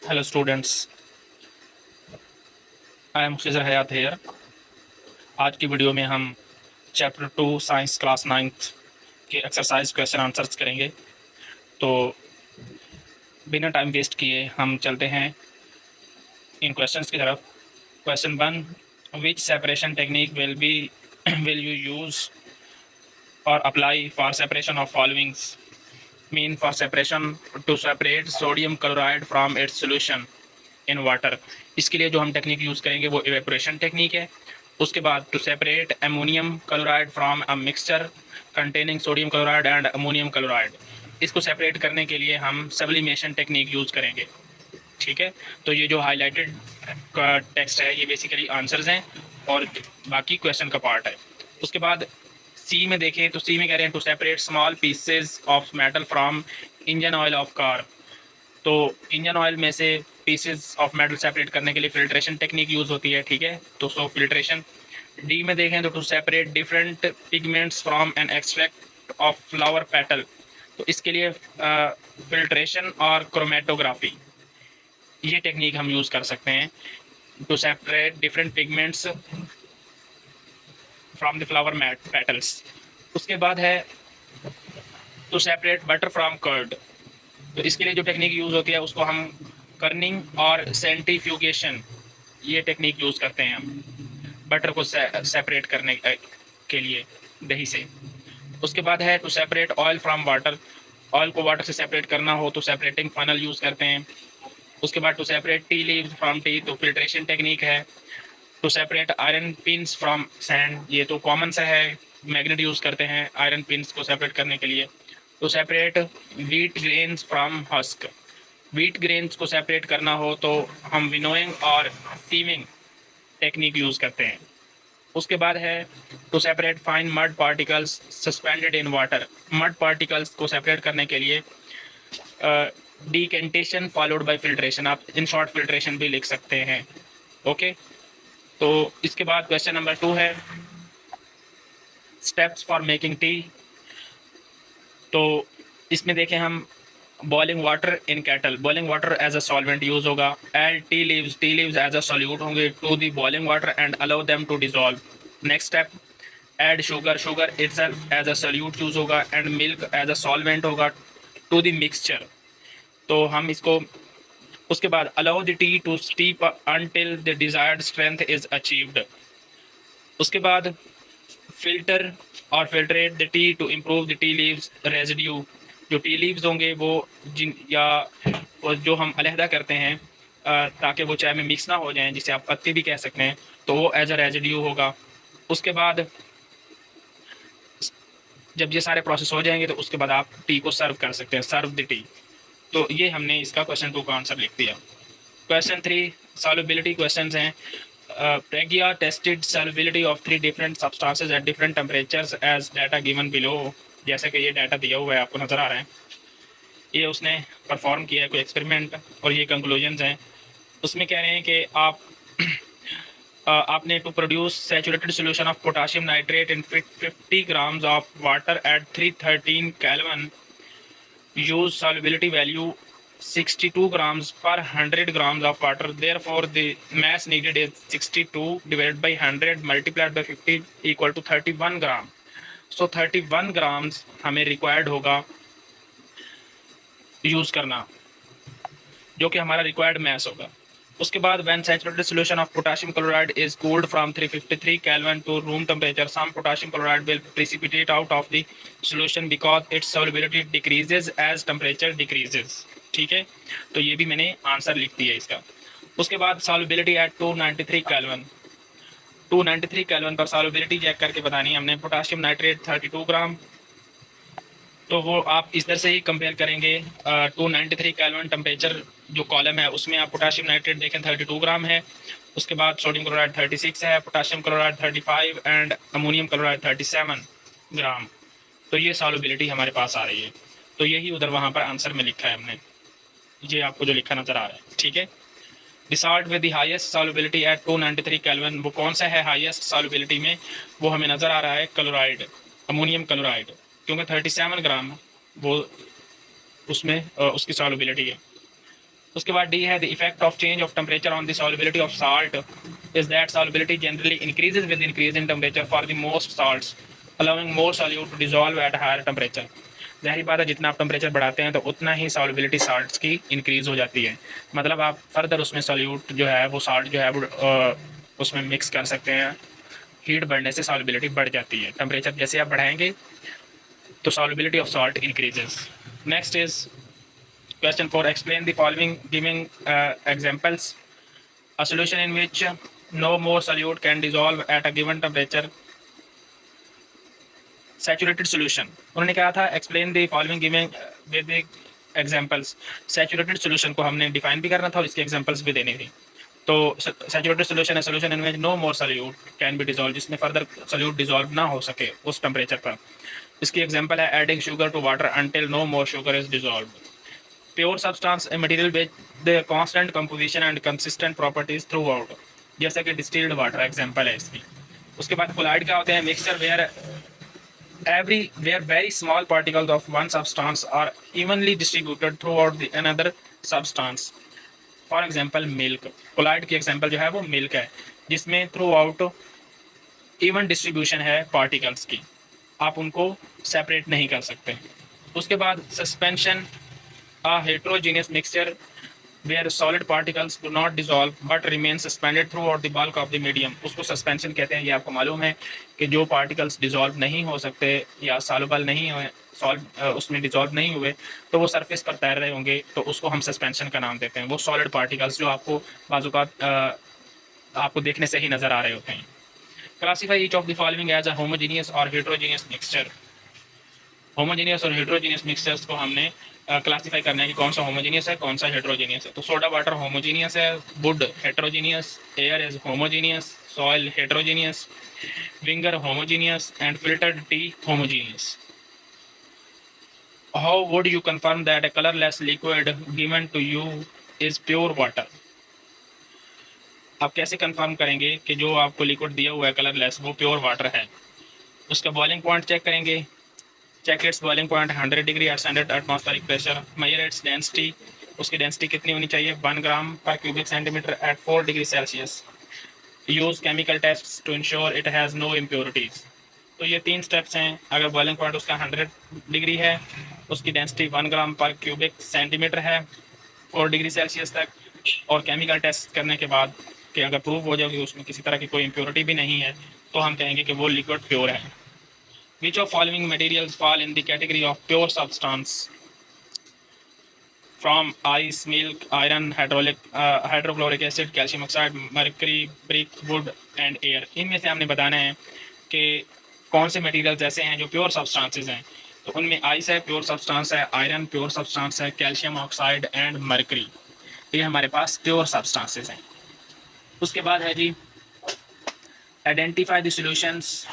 Hello students, I am Khizar Hayat here. आज की video में हम चैप्टर 2 साइंस क्लास 9th के एक्सरसाइज क्वेश्चन आंसर्स करेंगे। तो बिना टाइम वेस्ट किए हम चलते हैं इन क्वेश्चंस की तरफ। Question 1, which separation technique will you use or apply for separation of followings mean for separation to separate sodium chloride from its solution in water. इसके लिए जो हम टेक्निक यूज़ करेंगे वो इवेपोरेशन टेक्निक है। उसके बाद to separate ammonium chloride from a mixture containing sodium chloride and ammonium chloride, इसको सेपरेट करने के लिए हम सब्लिमेशन टेक्निक यूज़ करेंगे। ठीक है, तो ये जो हाईलाइटेड का टेक्स्ट है ये बेसिकली आंसर्स हैं और बाकी क्वेश्चन का पार्ट है। उसके बाद सी में देखें तो सी में कह रहे हैं to separate small pieces of metal from engine oil of car. तो इंजन ऑयल में से पीसेस ऑफ मेटल सेपरेट करने के लिए फिल्ट्रेशन टेक्निक यूज़ होती है। ठीक है, तो सो फिल्ट्रेशन। डी में देखें तो to separate different pigments from an extract of flower petal, तो इसके लिए फिल्ट्रेशन और क्रोमेटोग्राफी ये टेक्निक हम यूज़ कर सकते हैं to separate different pigments from the flower petals. उसके बाद है to separate butter from curd, तो इसके लिए जो टेक्निक यूज़ होती है उसको हम कर्निंग और सेंट्रीफ्यूगेशन ये टेक्निक यूज़ करते हैं हम बटर को सेपरेट करने के लिए दही से। उसके बाद है to separate oil from water, oil को वाटर से सेपरेट करना हो तो सेपरेटिंग फनल यूज़ करते हैं। उसके बाद to separate tea leaves from tea, तो फिल्ट्रेशन टेक्निक है। To separate iron pins from sand, ये तो कॉमन सा है, मैग्नेट यूज़ करते हैं आयरन पिन्स को सेपरेट करने के लिए। To separate wheat grains from husk, wheat grains को सेपरेट करना हो तो हम विनोइंग और सीविंग टेक्निक यूज़ करते हैं। उसके बाद है to separate fine mud particles suspended in water, mud particles को सेपरेट करने के लिए डिकेंटेशन फॉलोड बाय फिल्ट्रेशन, आप इन शॉर्ट फिल्ट्रेशन भी लिख सकते हैं। ओके, तो इसके बाद क्वेश्चन नंबर 2 है स्टेप्स फॉर मेकिंग टी। तो इसमें देखें हम boiling water in kettle, boiling water as a solvent use होगा। Add tea leaves as a solute होंगे to the boiling water and allow them to dissolve. Next step add sugar itself as a solute use होगा and milk as a solvent होगा to the mixture. तो हम इसको उसके बाद allow the tea to steep until the desired strength is achieved. उसके बाद filter और filtrate the tea to improve the tea leaves residue, जो टी लीव्स होंगे वो जिन या वो जो हम अलहदा करते हैं ताकि वो चाय में मिक्स ना हो जाएं, जिसे आप पत्ती भी कह सकते हैं, तो वो एज अ रेजिड्यू होगा। उसके बाद जब ये सारे प्रोसेस हो जाएंगे तो उसके बाद आप टी को सर्व कर सकते हैं, सर्व द टी। तो ये हमने इसका क्वेश्चन 2 का आंसर लिख दिया। क्वेश्चन 3 सॉल्युबिलिटी क्वेश्चंस हैं। Pragya tested solubility of 3 different substances at different temperatures as data given below, जैसे कि ये डाटा दिया हुआ है आपको नज़र आ रहा है, ये उसने परफॉर्म किया है कोई एक्सपेरिमेंट और ये कंक्लूजन्स हैं। उसमें कह रहे हैं कि आपने to produce saturated solution of potassium nitrate in 50 grams of water at 313 kelvin use solubility value 62 grams per 100 grams of water, therefore the mass needed is 62 divided by 100 multiplied by 50 equal to 31 gram. So 31 grams हमें required होगा use करना, जो कि हमारा required mass होगा। उसके बाद when saturated solution of potassium chloride is cooled from 353 Kelvin to room temperature, some potassium chloride will precipitate out of the solution because its solubility decreases as temperature decreases। ठीक है, तो ये भी मैंने answer लिख दिया इसका। उसके बाद सॉल्युबिलिटी एट 293 केल्विन, 293 केल्विन पर सॉल्युबिलिटी चेक करके बतानी है हमने। पोटाशियम नाइट्रेट 32 ग्राम, तो वो आप इस तरह से ही कंपेयर करेंगे। 293 केल्विन टेम्परेचर जो कॉलम है उसमें आप पोटाशियम नाइट्रेट देखें 32 ग्राम है। उसके बाद सोडियम क्लोराइड 36 है, potassium chloride 35 and ammonium chloride 37 ग्राम। तो ये सॉल्युबिलिटी हमारे पास आ रही है, तो यही उधर वहाँ पर आंसर में लिखा है हमने, ये आपको जो लिखा नज़र आ रहा है। ठीक है, the salt with the highest solubility at 293 kelvin, वो कौन सा है हाईएस्ट सॉल्युबिलिटी में, वो हमें नज़र आ रहा है क्लोराइड, अमोनियम क्लोराइड, क्योंकि 37 ग्राम वो उसमें उसकी सॉल्युबिलिटी है। उसके बाद डी है the effect of change of temperature on the solubility of salt is that solubility generally increases with increase in temperature for the most salts allowing more solute to dissolve at higher temperature. जाहिर बात है जितना आप temperature बढ़ाते हैं तो उतना ही solubility salts की इंक्रीज हो जाती है। मतलब आप फर्दर उसमें सॉल्यूट जो है वो साल्ट जो है वो उसमें मिक्स कर सकते हैं। हीट बढ़ने से सॉल्युबिलिटी बढ़ जाती है। टेम्परेचर जैसे आप बढ़ाएंगे तो solubility of salt increases. Next is question 4. Explain the following giving examples. A solution in which no more solute can dissolve at a given temperature. Saturated solution. उन्होंने कहा था explain the following giving with the examples. Saturated solution को हमने define भी करना था और इसके examples भी देनी थी। तो सैचुरेटेड सोल्यूशन है solution in which no more solute can be dissolve, जिसमें फर्दर सॉल्यूट डिजॉल्व ना हो सके उस टेम्परेचर पर। इसकी एग्जांपल है adding sugar to water until no more sugar is dissolve. Pure substance a material with the constant composition and consistent properties throughout, जैसे कि डिस्टिल्ड वाटर एग्जांपल है इसकी। उसके बाद कोलाइड क्या होते हैं? Mixture where very small particles of one substance are evenly distributed throughout the another substance. For example milk, colloid की एग्जाम्पल जो है वो मिल्क है, जिसमें थ्रू आउट इवन डिस्ट्रीब्यूशन है पार्टिकल्स की, आप उनको सेपरेट नहीं कर सकते। उसके बाद suspension, a heterogeneous mixture where solid particles do not dissolve but remain suspended throughout the bulk of the medium, उसको सस्पेंशन कहते हैं। ये आपको मालूम है कि जो पार्टिकल्स डिजॉल्व नहीं हो सकते या सॉल्युबल नहीं हुए, उसमें डिजॉल्व नहीं हुए, तो वो सरफेस पर तैर रहे होंगे, तो उसको हम सस्पेंशन का नाम देते हैं। वो सॉलिड पार्टिकल्स जो आपको बाजुकात आपको देखने से ही नज़र आ रहे होते हैं। Classify each of the following as a homogeneous और हेट्रोजीनियस मिक्सचर। होमोजीनियस और हेट्रोजीनियस मिक्सचर्स को हमने क्लासीफाई करना है कि कौन सा होमोजीनियस है कौन सा हेट्रोजीनियस है। तो सोडा वाटर होमोजीनियस है, would heterogeneous, air is homogeneous, soil heterogeneous, winger homogeneous and filtered T homogeneous. How would you confirm that a colorless liquid given to you is pure water? आप कैसे confirm करेंगे कि जो आपको liquid दिया हुआ है कलरलेस वो प्योर वाटर है? उसका बॉइलिंग पॉइंट चेक करेंगे। Check its boiling point 100 degree at standard atmospheric pressure. Measure its density, उसकी डेंसिटी कितनी होनी चाहिए? 1 gram per cubic centimetre at 4 degree Celsius. Use chemical test to ensure it has no impurities. तो ये 3 steps हैं। अगर boiling point उसका 100 degree है, उसकी density 1 gram per cubic centimetre है 4 डिग्री सेल्सियस तक, और केमिकल टेस्ट करने के बाद कि अगर प्रूव हो जाए कि उसमें किसी तरह की कोई इम्प्योरिटी भी नहीं है, तो हम कहेंगे कि वो लिक्विड प्योर है। विच of following materials fall in the category of pure substance? From ice, milk, iron, hydrochloric acid, calcium oxide, mercury, brick, would and air. इनमें से हमने बताना है कि कौन से मटेरियल्स ऐसे हैं जो प्योर सब्सटेंसेस हैं। तो उनमें आइस है, प्योर सब्सटेंस है, आयरन प्योर सब्सटेंस है, कैल्शियम ऑक्साइड एंड मर्करी, ये हमारे पास प्योर सब्सटेंसेस हैं। उसके बाद है जी identify the solutions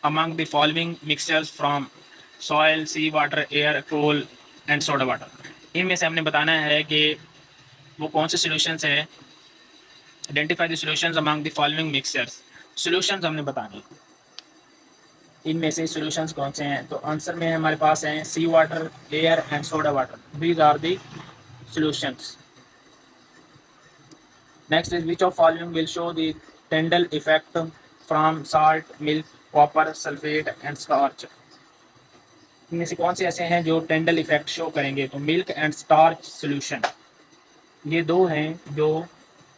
among the following mixtures from soil, sea water, air, coal and soda water. इनमें से हमने बताना है कि वो कौन से सॉल्यूशंस हैं। Identify the solutions among the following mixtures, solutions हमने बताने, इनमें से सॉल्यूशंस कौन से हैं। तो आंसर में हमारे पास हैं sea water, air and soda water, these are the solutions. Next is which of following will show the Tyndall effect from salt, milk, copper, sulphate and starch. इनमें से कौन से ऐसे हैं जो टेंडल इफेक्ट शो करेंगे? तो मिल्क एंड स्टार्च सॉल्यूशन, ये दो हैं जो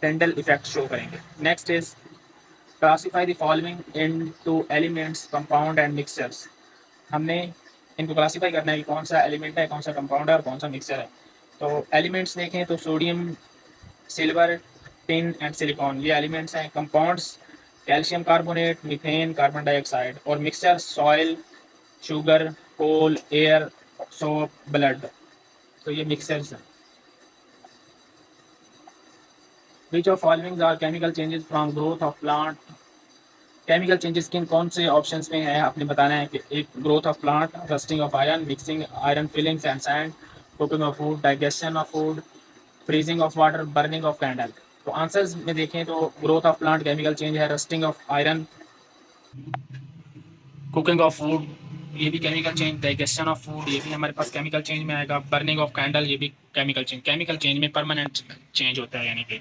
टेंडल इफेक्ट शो करेंगे। Next is classify the following into elements, compound and mixtures. हमने इनको क्लासीफाई करना है कि कौन सा एलिमेंट है, कौन सा कंपाउंड है और कौन सा मिक्सचर है। तो एलिमेंट्स देखें तो sodium, silver, tin and silicon, ये एलिमेंट्स हैं। Compounds calcium carbonate, methane, carbon dioxide, और mixture soil, sugar, coal, air, soap, blood, तो ये मिक्सचर्स हैं। Which of following are chemical changes from growth of plant. Chemical changes किन कौन से options में है आपने बताना है कि एक growth of plant, rusting of iron, mixing iron filings and sand, cooking of food, digestion of food, freezing of water, burning of candle. तो आंसर्स में देखें तो growth of plant chemical change है, rusting of iron, cooking of food, ये भी chemical change, digestion of food ये भी हमारे पास केमिकल चेंज में आएगा, बर्निंग ऑफ कैंडल ये भी केमिकल चेंज में परमानेंट चेंज होता है यानी कि।